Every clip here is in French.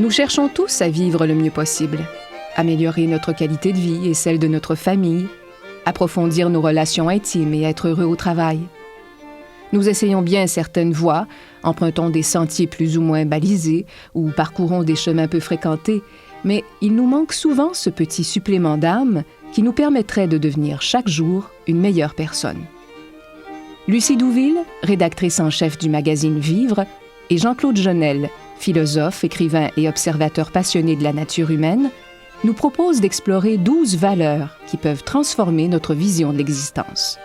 Nous cherchons tous à vivre le mieux possible, améliorer notre qualité de vie et celle de notre famille, approfondir nos relations intimes et être heureux au travail. Nous essayons bien certaines voies, empruntons des sentiers plus ou moins balisés ou parcourons des chemins peu fréquentés, mais il nous manque souvent ce petit supplément d'âme qui nous permettrait de devenir chaque jour une meilleure personne. Lucie Douville, rédactrice en chef du magazine Vivre, et Jean-Claude Jeunel, philosophe, écrivain et observateur passionné de la nature humaine, nous proposent d'explorer 12 valeurs qui peuvent transformer notre vision de l'existence.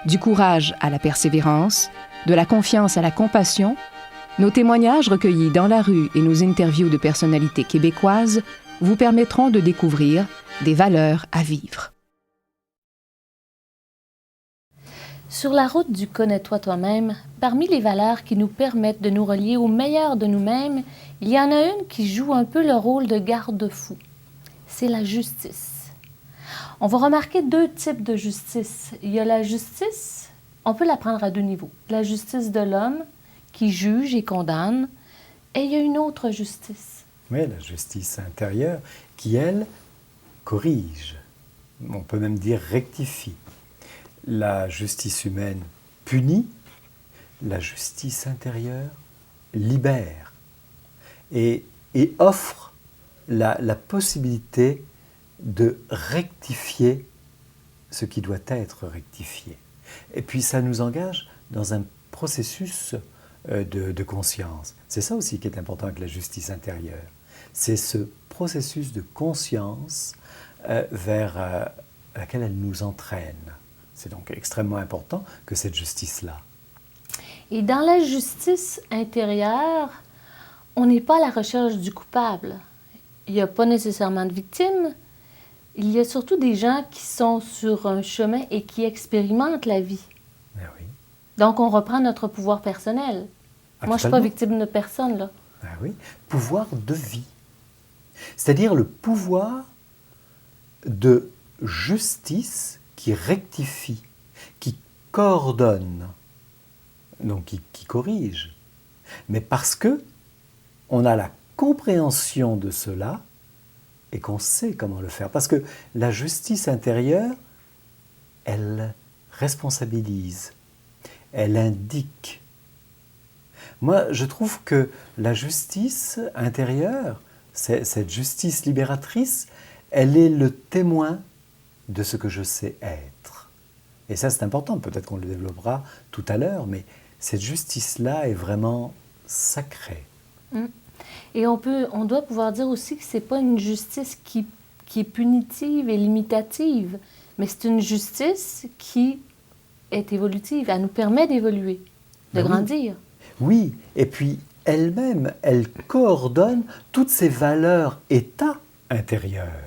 Du courage à la persévérance, de la confiance à la compassion, nos témoignages recueillis dans la rue et nos interviews de personnalités québécoises vous permettront de découvrir des valeurs à vivre. Sur la route du Connais-toi toi-même, parmi les valeurs qui nous permettent de nous relier au meilleur de nous-mêmes, il y en a une qui joue un peu le rôle de garde-fou. C'est la justice. On va remarquer deux types de justice. Il y a la justice, on peut la prendre à deux niveaux. La justice de l'homme qui juge et condamne, et il y a une autre justice. Oui, la justice intérieure qui, elle, corrige. On peut même dire rectifie. La justice humaine punit, la justice intérieure libère et offre la possibilité de rectifier ce qui doit être rectifié. Et puis ça nous engage dans un processus de conscience. C'est ça aussi qui est important avec la justice intérieure. C'est ce processus de conscience vers laquelle elle nous entraîne. C'est donc extrêmement important que cette justice-là. Et dans la justice intérieure, on n'est pas à la recherche du coupable. Il n'y a pas nécessairement de victime. Il y a surtout des gens qui sont sur un chemin et qui expérimentent la vie. Ben oui. Donc, on reprend notre pouvoir personnel. Ah, moi, je ne suis pas victime de personne, là. Ben oui. Pouvoir de vie. C'est-à-dire le pouvoir de justice qui rectifie, qui coordonne, donc qui corrige. Mais parce que on a la compréhension de cela et qu'on sait comment le faire. Parce que la justice intérieure, elle responsabilise, elle indique. Moi, je trouve que la justice intérieure, cette justice libératrice, elle est le témoin de ce que je sais être. Et ça, c'est important. Peut-être qu'on le développera tout à l'heure, mais cette justice-là est vraiment sacrée. Et on doit pouvoir dire aussi que ce n'est pas une justice qui est punitive et limitative, mais c'est une justice qui est évolutive. Elle nous permet d'évoluer, de grandir. Oui, et puis elle-même, elle coordonne toutes ces valeurs états intérieurs.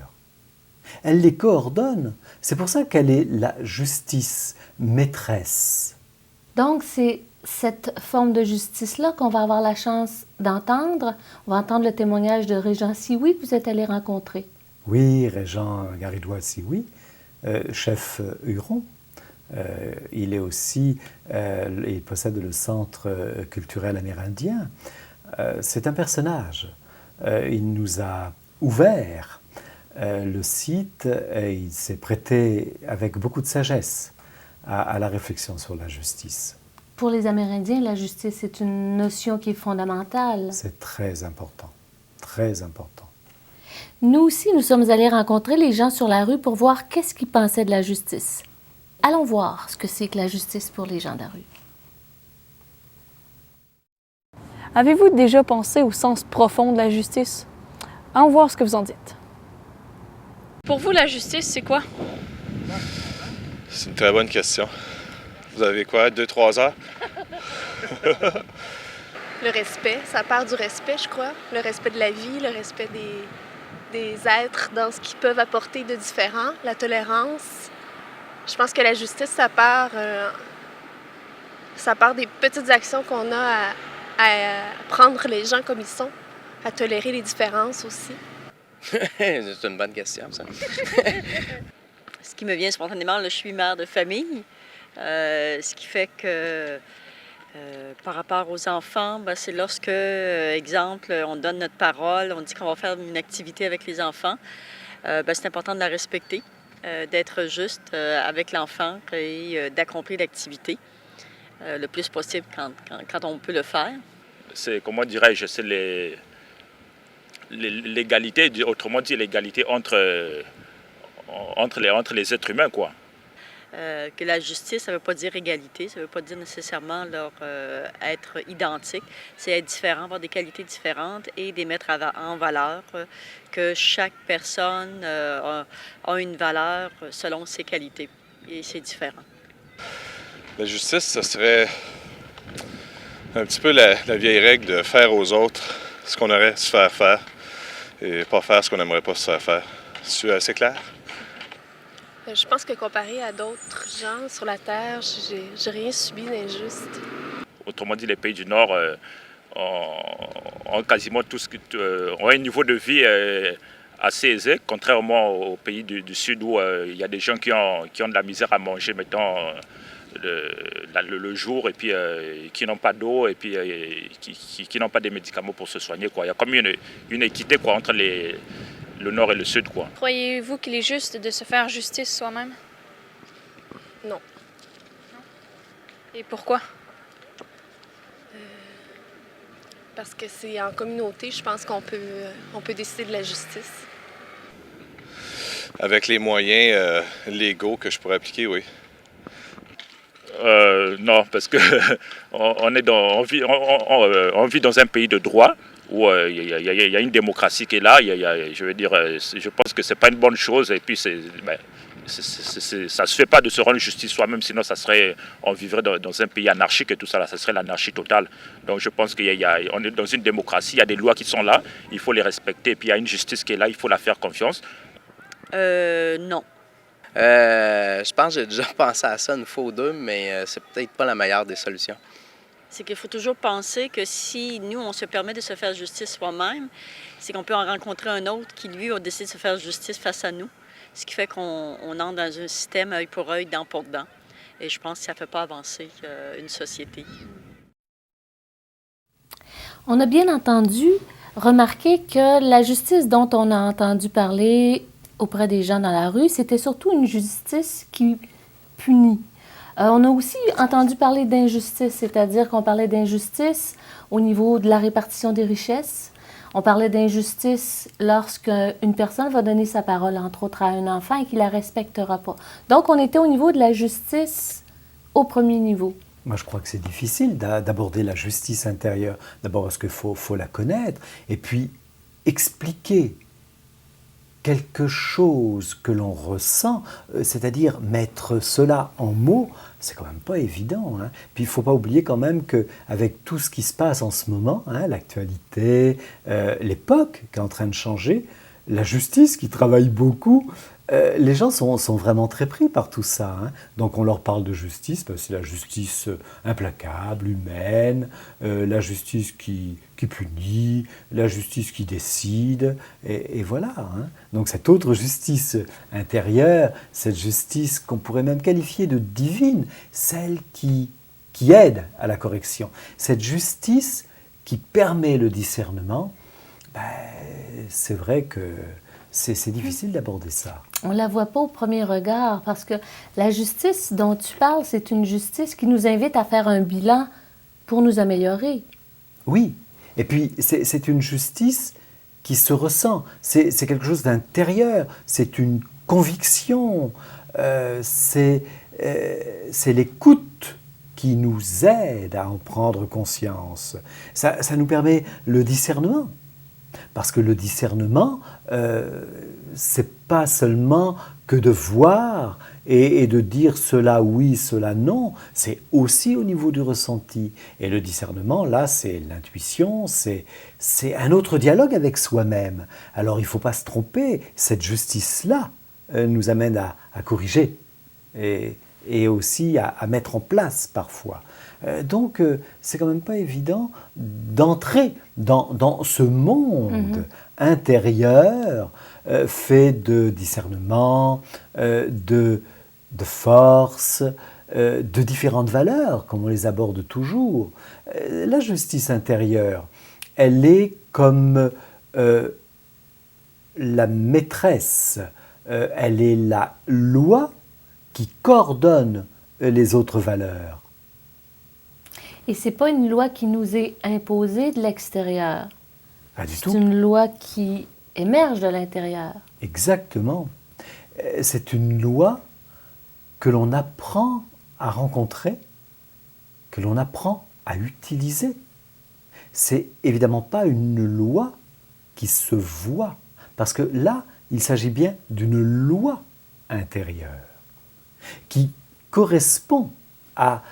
Elle les coordonne. C'est pour ça qu'elle est la justice maîtresse. Donc, c'est cette forme de justice-là qu'on va avoir la chance d'entendre. On va entendre le témoignage de Régent Sioui que vous êtes allé rencontrer. Oui, Régent Garidois Sioui, chef Huron. Il est aussi, il possède le Centre culturel amérindien. C'est un personnage. Il nous a ouvert le site et il s'est prêté avec beaucoup de sagesse à la réflexion sur la justice. Pour les Amérindiens, la justice est une notion qui est fondamentale. C'est très important, très important. Nous aussi, nous sommes allés rencontrer les gens sur la rue pour voir qu'est-ce qu'ils pensaient de la justice. Allons voir ce que c'est que la justice pour les gens de la rue. Avez-vous déjà pensé au sens profond de la justice? Allons voir ce que vous en dites. Pour vous, la justice, c'est quoi? C'est une très bonne question. Vous avez quoi, 2-3 heures? Le respect, ça part du respect, je crois. Le respect de la vie, le respect des êtres dans ce qu'ils peuvent apporter de différent, la tolérance. Je pense que la justice, ça part des petites actions qu'on a à prendre les gens comme ils sont, à tolérer les différences aussi. C'est une bonne question, ça. Ce qui me vient spontanément, là, je suis mère de famille, ce qui fait que par rapport aux enfants, ben, c'est lorsque, exemple, on donne notre parole, on dit qu'on va faire une activité avec les enfants, ben, c'est important de la respecter, d'être juste avec l'enfant et d'accomplir l'activité le plus possible quand on peut le faire. C'est, comment dirais-je, c'est l'égalité, autrement dit l'égalité entre les êtres humains, quoi. Que la justice, ça ne veut pas dire égalité, ça ne veut pas dire nécessairement être identique. C'est être différent, avoir des qualités différentes et les mettre en valeur, que chaque personne a une valeur selon ses qualités et c'est différent. La justice, ça serait un petit peu la vieille règle de faire aux autres ce qu'on aurait à se faire faire et pas faire ce qu'on n'aimerait pas se faire faire. C'est assez clair? Je pense que comparé à d'autres gens sur la Terre, j'ai rien subi d'injuste. Autrement dit, les pays du Nord ont quasiment ont un niveau de vie assez aisé, contrairement aux pays du Sud où il y a des gens qui ont de la misère à manger, mettons, le jour, et puis qui n'ont pas d'eau, et puis qui n'ont pas de médicaments pour se soigner, quoi. Il y a comme une équité, quoi, entre le Nord et le Sud, quoi. Croyez-vous qu'il est juste de se faire justice soi-même? Non. Et pourquoi? Parce que c'est en communauté, je pense qu'on peut décider de la justice. Avec les moyens légaux que je pourrais appliquer, oui. Non, parce que on vit dans un pays de droit où il y a une démocratie qui est là. Je veux dire, je pense que c'est pas une bonne chose. Et puis ça se fait pas de se rendre justice soi-même, sinon on vivrait dans un pays anarchique et tout ça. Là, ça serait l'anarchie totale. Donc je pense qu'on est dans une démocratie. Il y a des lois qui sont là, il faut les respecter. Et puis il y a une justice qui est là, il faut la faire confiance. Non. Je pense que j'ai déjà pensé à ça une fois ou deux, mais c'est peut-être pas la meilleure des solutions. C'est qu'il faut toujours penser que si nous, on se permet de se faire justice soi-même, c'est qu'on peut en rencontrer un autre qui, lui, a décidé de se faire justice face à nous. Ce qui fait qu'on entre dans un système œil pour œil, dent pour dent. Et je pense que ça ne fait pas avancer une société. On a bien entendu remarquer que la justice dont on a entendu parler auprès des gens dans la rue, c'était surtout une justice qui punit. On a aussi entendu parler d'injustice, c'est-à-dire qu'on parlait d'injustice au niveau de la répartition des richesses. On parlait d'injustice lorsque une personne va donner sa parole, entre autres, à un enfant et qu'il ne la respectera pas. Donc, on était au niveau de la justice au premier niveau. Moi, je crois que c'est difficile d'aborder la justice intérieure. D'abord parce qu'il faut la connaître et puis expliquer quelque chose que l'on ressent, c'est-à-dire mettre cela en mots, c'est quand même pas évident. Hein. Puis il ne faut pas oublier quand même qu'avec tout ce qui se passe en ce moment, hein, l'actualité, l'époque qui est en train de changer, la justice qui travaille beaucoup, les gens sont vraiment très pris par tout ça. Hein. Donc on leur parle de justice, c'est la justice implacable, humaine, la justice qui punit, la justice qui décide, et voilà. Hein. Donc cette autre justice intérieure, cette justice qu'on pourrait même qualifier de divine, celle qui aide à la correction, cette justice qui permet le discernement, c'est vrai que c'est difficile d'aborder ça. On ne la voit pas au premier regard parce que la justice dont tu parles, c'est une justice qui nous invite à faire un bilan pour nous améliorer. Oui, et puis c'est une justice qui se ressent, c'est quelque chose d'intérieur, c'est une conviction, c'est l'écoute qui nous aide à en prendre conscience. Ça nous permet le discernement. Parce que le discernement, c'est pas seulement que de voir et de dire cela oui, cela non, c'est aussi au niveau du ressenti. Et le discernement, là, c'est l'intuition, c'est un autre dialogue avec soi-même. Alors il ne faut pas se tromper, cette justice-là nous amène à corriger et aussi à mettre en place parfois. Donc c'est quand même pas évident d'entrer dans ce monde intérieur fait de discernement, de force, de différentes valeurs, comme on les aborde toujours. La justice intérieure, elle est comme la maîtresse, elle est la loi qui coordonne les autres valeurs. Et c'est pas une loi qui nous est imposée de l'extérieur. Pas du tout. C'est une loi qui émerge de l'intérieur. Exactement. C'est une loi que l'on apprend à rencontrer, que l'on apprend à utiliser. C'est évidemment pas une loi qui se voit, parce que là, il s'agit bien d'une loi intérieure qui correspond à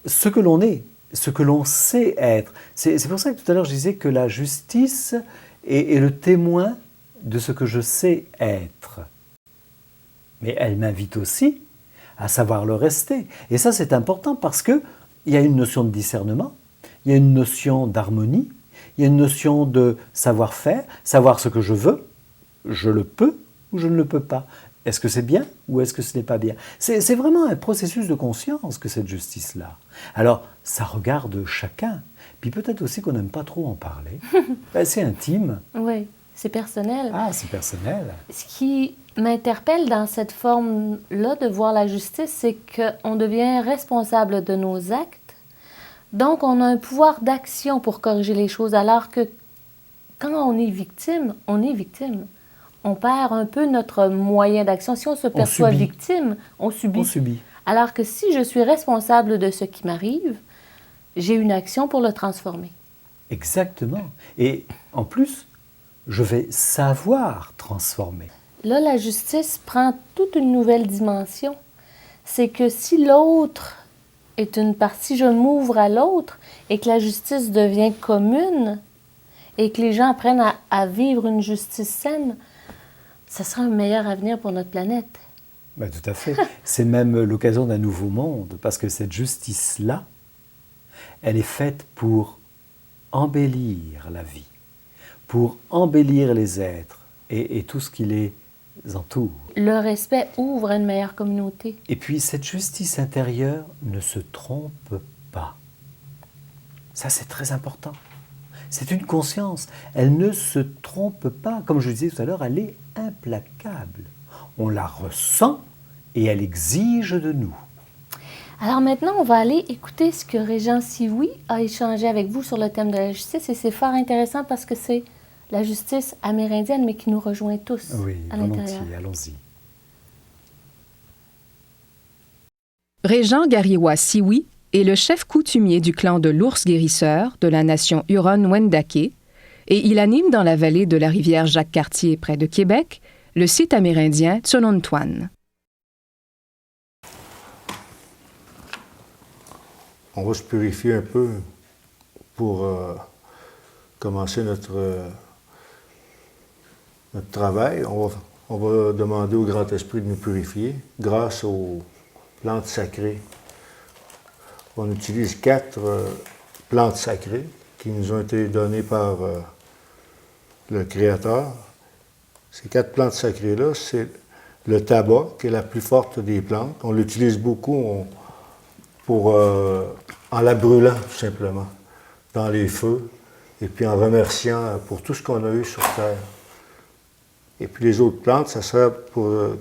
ce que l'on est, ce que l'on sait être. C'est pour ça que tout à l'heure je disais que la justice est le témoin de ce que je sais être. Mais elle m'invite aussi à savoir le rester. Et ça, c'est important parce qu'il y a une notion de discernement, il y a une notion d'harmonie, il y a une notion de savoir-faire, savoir ce que je veux, je le peux ou je ne le peux pas. Est-ce que c'est bien ou est-ce que ce n'est pas bien? C'est vraiment un processus de conscience que cette justice-là. Alors, ça regarde chacun. Puis peut-être aussi qu'on n'aime pas trop en parler. C'est intime. Oui, c'est personnel. Ah, c'est personnel. Ce qui m'interpelle dans cette forme-là de voir la justice, c'est qu'on devient responsable de nos actes. Donc, on a un pouvoir d'action pour corriger les choses, alors que quand on est victime, on est victime. On perd un peu notre moyen d'action. Si on se perçoit victime, on subit. On subit. Alors que si je suis responsable de ce qui m'arrive, j'ai une action pour le transformer. Exactement. Et en plus, je vais savoir transformer. Là, la justice prend toute une nouvelle dimension. C'est que si l'autre est une partie, si je m'ouvre à l'autre et que la justice devient commune et que les gens apprennent à vivre une justice saine, ça sera un meilleur avenir pour notre planète. Ben, tout à fait. C'est même l'occasion d'un nouveau monde, parce que cette justice-là, elle est faite pour embellir la vie, pour embellir les êtres et tout ce qui les entoure. Le respect ouvre à une meilleure communauté. Et puis cette justice intérieure ne se trompe pas. Ça, c'est très important. C'est une conscience. Elle ne se trompe pas. Comme je le disais tout à l'heure, elle est implacable. On la ressent et elle exige de nous. Alors maintenant, on va aller écouter ce que Régent Sioui a échangé avec vous sur le thème de la justice. Et c'est fort intéressant parce que c'est la justice amérindienne, mais qui nous rejoint tous à l'intérieur. Volontiers, allons-y. Régent Gariwa Sioui est le chef coutumier du clan de l'ours guérisseur de la nation Huron-Wendat et il anime dans la vallée de la rivière Jacques-Cartier près de Québec le site amérindien Tsonontoan. On va se purifier un peu pour commencer notre travail. On va demander au Grand-Esprit de nous purifier grâce aux plantes sacrées. On utilise 4 plantes sacrées qui nous ont été données par le Créateur. Ces 4 plantes sacrées-là, c'est le tabac, qui est la plus forte des plantes. On l'utilise beaucoup en la brûlant, tout simplement, dans les feux, et puis en remerciant pour tout ce qu'on a eu sur Terre. Et puis les autres plantes, ça serait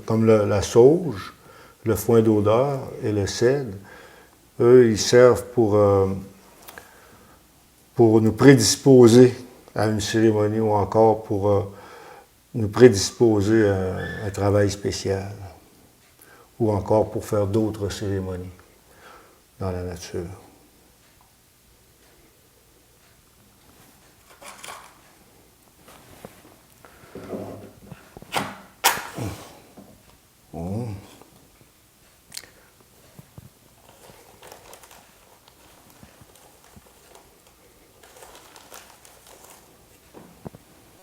comme la sauge, le foin d'odeur et le cèdre. Eux, ils servent pour nous prédisposer à une cérémonie ou encore pour nous prédisposer à un travail spécial ou encore pour faire d'autres cérémonies dans la nature.